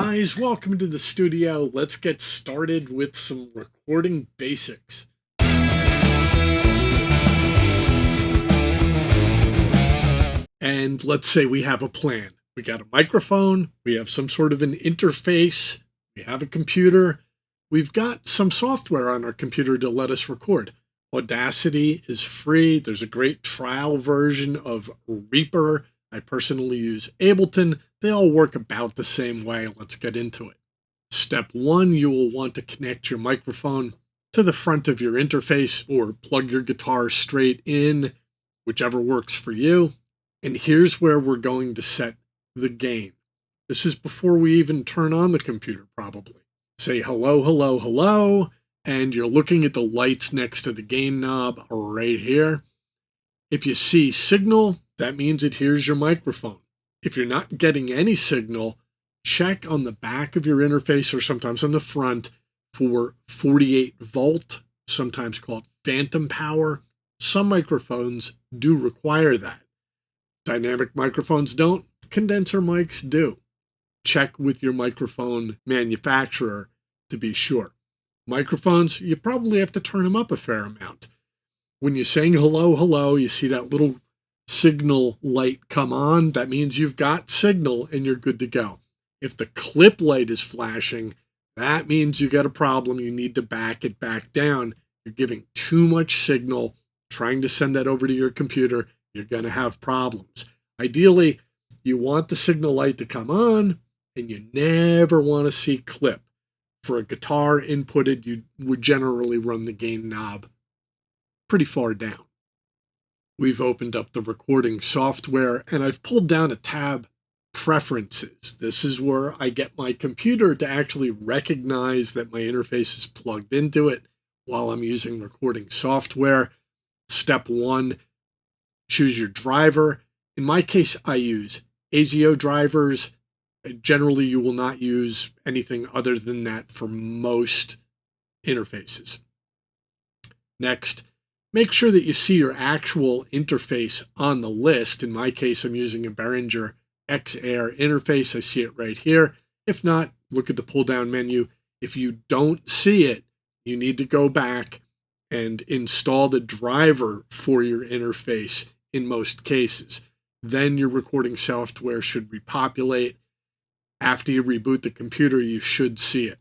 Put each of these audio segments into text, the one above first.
guys, welcome to the studio. Let's get started with some recording basics. And let's say we have a plan. We got a microphone, we have some sort of an interface, we have a computer, we've got some software on our computer to let us record. Audacity is free. There's a great trial version of Reaper. I personally use Ableton. They all work about the same way. Let's get into it. Step one, you will want to connect your microphone to the front of your interface or plug your guitar straight in, whichever works for you. And here's where we're going to set the gain. This is before we even turn on the computer, probably. Say hello, hello, hello, and you're looking at the lights next to the gain knob right here. If you see signal, that means it hears your microphone. If you're not getting any signal, check on the back of your interface or sometimes on the front for 48 volt, sometimes called phantom power. Some microphones do require that. Dynamic microphones don't. Condenser mics do. Check with your microphone manufacturer to be sure. Microphones, you probably have to turn them up a fair amount. When you're saying hello, hello, you see that little signal light come on. That means you've got signal and you're good to go. If the clip light is flashing, that means you got a problem. You need to back it back down. You're giving too much signal, trying to send that over to your computer. You're going to have problems. Ideally, you want the signal light to come on, and you never want to see clip. For a guitar inputted, you would generally run the gain knob pretty far down. We've opened up the recording software, and I've pulled down a tab, Preferences. This is where I get my computer to actually recognize that my interface is plugged into it while I'm using recording software. Step one, choose your driver. In my case, I use ASIO drivers. Generally, you will not use anything other than that for most interfaces. Next, make sure that you see your actual interface on the list. In my case, I'm using a Behringer X-Air interface. I see it right here. If not, look at the pull-down menu. If you don't see it, you need to go back and install the driver for your interface in most cases. Then your recording software should repopulate. After you reboot the computer, you should see it.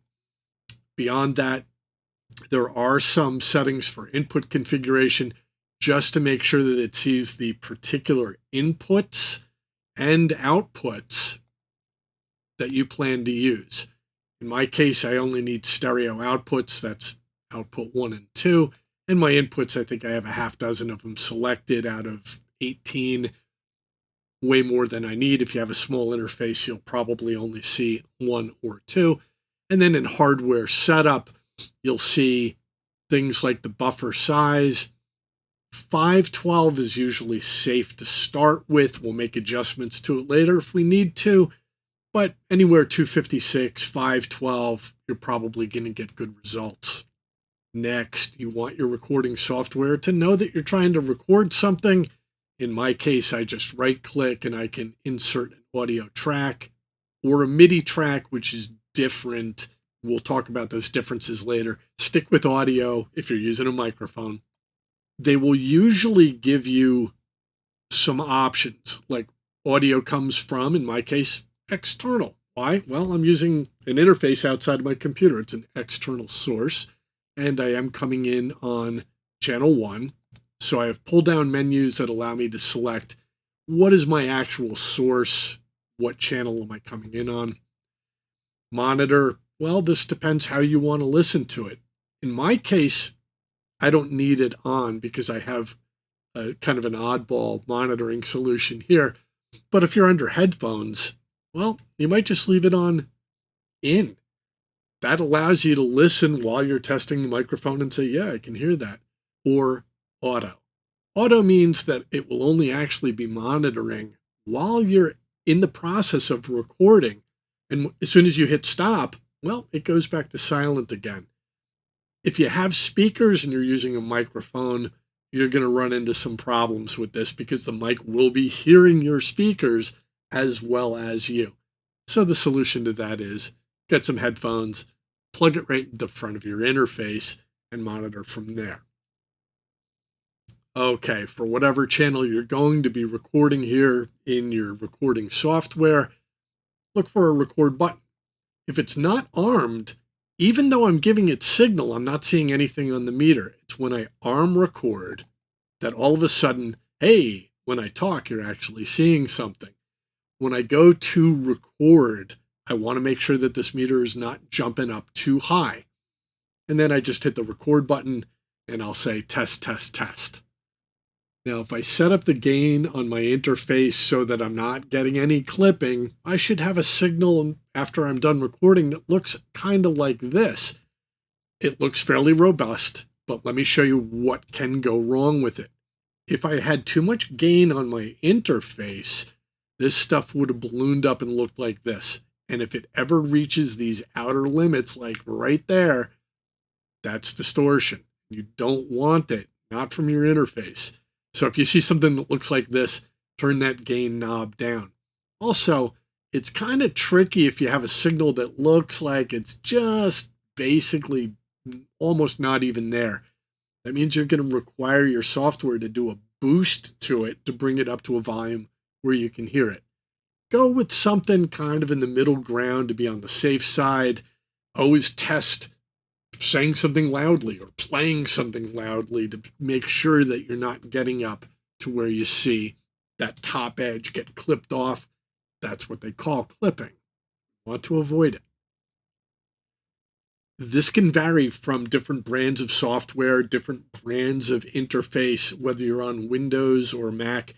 Beyond that, there are some settings for input configuration just to make sure that it sees the particular inputs and outputs that you plan to use. In my case, I only need stereo outputs. That's output 1 and 2. And my inputs, I think I have a half dozen of them selected out of 18. Way more than I need. If you have a small interface, you'll probably only see 1 or 2. And then in hardware setup, you'll see things like the buffer size. 512 is usually safe to start with. We'll make adjustments to it later if we need to. But anywhere 256, 512, you're probably going to get good results. Next, you want your recording software to know that you're trying to record something. In my case, I just right-click and I can insert an audio track or a MIDI track, which is different. We'll talk about those differences later. Stick with audio if you're using a microphone. They will usually give you some options, like audio comes from, in my case, external. Why? Well, I'm using an interface outside of my computer. It's an external source, and I am coming in on channel 1. So I have pull-down menus that allow me to select what is my actual source, what channel am I coming in on. Monitor, well, this depends how you want to listen to it. In my case, I don't need it on because I have a kind of an oddball monitoring solution here. But if you're under headphones, well, you might just leave it on in. That allows you to listen while you're testing the microphone and say, yeah, I can hear that. Or auto. Auto means that it will only actually be monitoring while you're in the process of recording. And as soon as you hit stop, well, it goes back to silent again. If you have speakers and you're using a microphone, you're going to run into some problems with this because the mic will be hearing your speakers as well as you. So the solution to that is get some headphones, plug it right in the front of your interface, and monitor from there. Okay, for whatever channel you're going to be recording here in your recording software, look for a record button. If it's not armed, even though I'm giving it signal, I'm not seeing anything on the meter. It's when I arm record that all of a sudden, hey, when I talk, you're actually seeing something. When I go to record, I want to make sure that this meter is not jumping up too high. And then I just hit the record button and I'll say test, test, test. Now, if I set up the gain on my interface so that I'm not getting any clipping, I should have a signal after I'm done recording that looks kind of like this. It looks fairly robust, but let me show you what can go wrong with it. If I had too much gain on my interface, this stuff would have ballooned up and looked like this. And if it ever reaches these outer limits, like right there, that's distortion. You don't want it, not from your interface. So if you see something that looks like this, turn that gain knob down. Also, it's kind of tricky if you have a signal that looks like it's just basically almost not even there. That means you're going to require your software to do a boost to it to bring it up to a volume where you can hear it. Go with something kind of in the middle ground to be on the safe side. Always test saying something loudly or playing something loudly to make sure that you're not getting up to where you see that top edge get clipped off. That's what they call clipping. You want to avoid it. This can vary from different brands of software, different brands of interface, whether you're on Windows or Mac,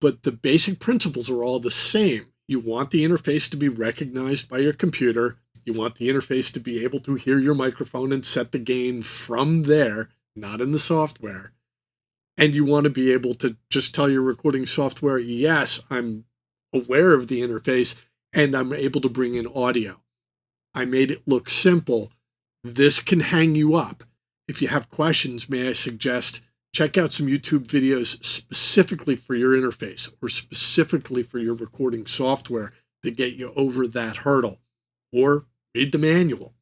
but the basic principles are all the same. You want the interface to be recognized by your computer. You want the interface to be able to hear your microphone and set the gain from there, not in the software. And you want to be able to just tell your recording software, yes, I'm aware of the interface and I'm able to bring in audio. I made it look simple. This can hang you up. If you have questions, may I suggest check out some YouTube videos specifically for your interface or specifically for your recording software to get you over that hurdle. Or read the manual.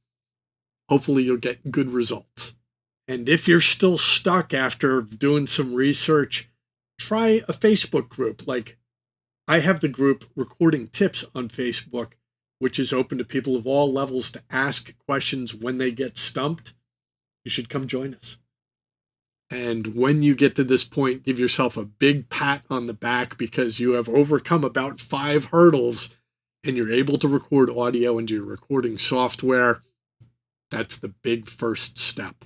Hopefully you'll get good results. And if you're still stuck after doing some research, try a Facebook group. Like I have the group Recording Tips on Facebook, which is open to people of all levels to ask questions when they get stumped. You should come join us. And when you get to this point, give yourself a big pat on the back because you have overcome about 5 hurdles and you're able to record audio into your recording software. That's the big first step.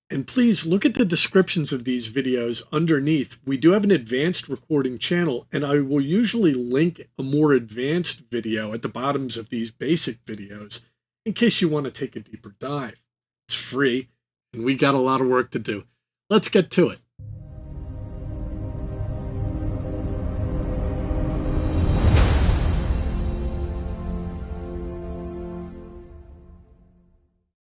And please look at the descriptions of these videos underneath. We do have an advanced recording channel, and I will usually link a more advanced video at the bottoms of these basic videos in case you want to take a deeper dive. It's free, and we got a lot of work to do. Let's get to it.